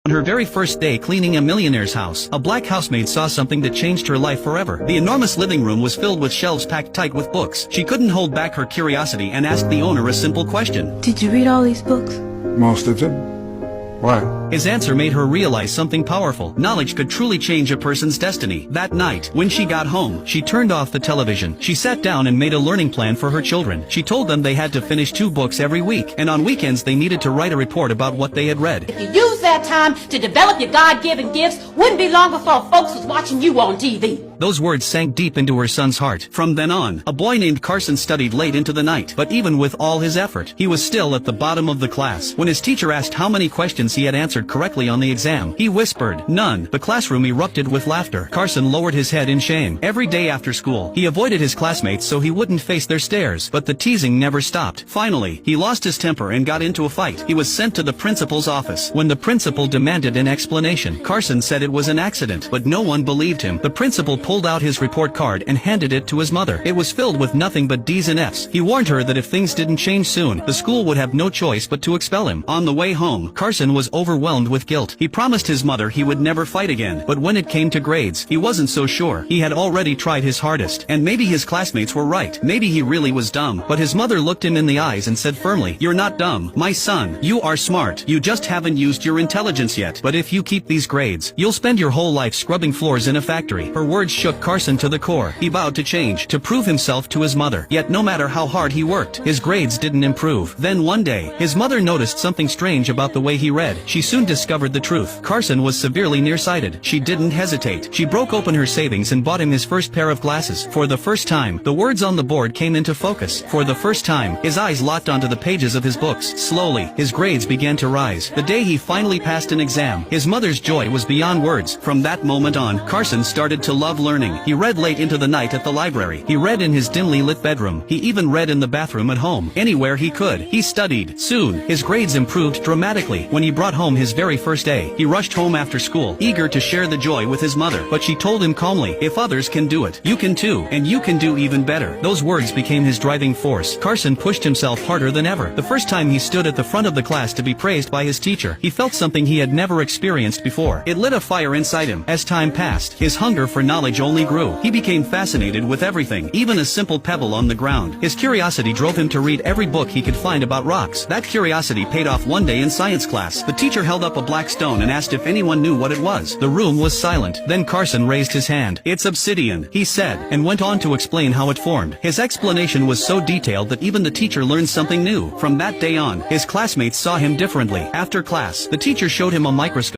On her very first day cleaning a millionaire's house, a black housemaid saw something that changed her life forever. The enormous living room was filled with shelves packed tight with books. She couldn't hold back her curiosity and asked the owner a simple question. Did you read all these books? Most of them. Why? His answer made her realize something powerful. Knowledge could truly change a person's destiny. That night, when she got home, she turned off the television. She sat down and made a learning plan for her children. She told them they had to finish 2 books every week, and on weekends they needed to write a report about what they had read. If you use that time to develop your God-given gifts, wouldn't be long before folks was watching you on TV. Those words sank deep into her son's heart. From then on, a boy named Carson studied late into the night. But even with all his effort, he was still at the bottom of the class. When his teacher asked how many questions he had answered correctly on the exam, he whispered, "None." The classroom erupted with laughter. Carson lowered his head in shame. Every day after school, he avoided his classmates so he wouldn't face their stares. But the teasing never stopped. Finally, he lost his temper and got into a fight. He was sent to the principal's office. When the principal demanded an explanation, Carson said it was an accident, but no one believed him. The principal pulled out his report card and handed it to his mother. It was filled with nothing but D's and F's. He warned her that if things didn't change soon, the school would have no choice but to expel him. On the way home, Carson was overwhelmed with guilt. He promised his mother he would never fight again, but when it came to grades, he wasn't so sure. He had already tried his hardest, and maybe his classmates were right. Maybe he really was dumb, but his mother looked him in the eyes and said firmly, "You're not dumb, my son. You are smart. You just haven't used your intelligence yet. But if you keep these grades, you'll spend your whole life scrubbing floors in a factory." Her words shook Carson to the core. He vowed to change, to prove himself to his mother. Yet no matter how hard he worked, his grades didn't improve. Then one day, his mother noticed something strange about the way he read. She soon discovered the truth. Carson was severely nearsighted. She didn't hesitate. She broke open her savings and bought him his first pair of glasses. For the first time, the words on the board came into focus. For the first time, his eyes locked onto the pages of his books. Slowly, his grades began to rise. The day he finally passed an exam, his mother's joy was beyond words. From that moment on, Carson started to love learning. He read late into the night at the library. He read in his dimly lit bedroom. He even read in the bathroom at home. Anywhere he could, he studied. Soon, his grades improved dramatically. When he brought home his very first A, he rushed home after school, eager to share the joy with his mother. But she told him calmly, "If others can do it, you can too, and you can do even better." Those words became his driving force. Carson pushed himself harder than ever. The first time he stood at the front of the class to be praised by his teacher, he felt something he had never experienced before. It lit a fire inside him. As time passed, his hunger for knowledge only grew. He became fascinated with everything, even a simple pebble on the ground. His curiosity drove him to read every book he could find about rocks. That curiosity paid off one day in science class. The teacher held up a black stone and asked if anyone knew what it was. The room was silent. Then Carson raised his hand. "It's obsidian," he said, and went on to explain how it formed. His explanation was so detailed that even the teacher learned something new. From that day on, his classmates saw him differently. After class, the teacher showed him a microscope.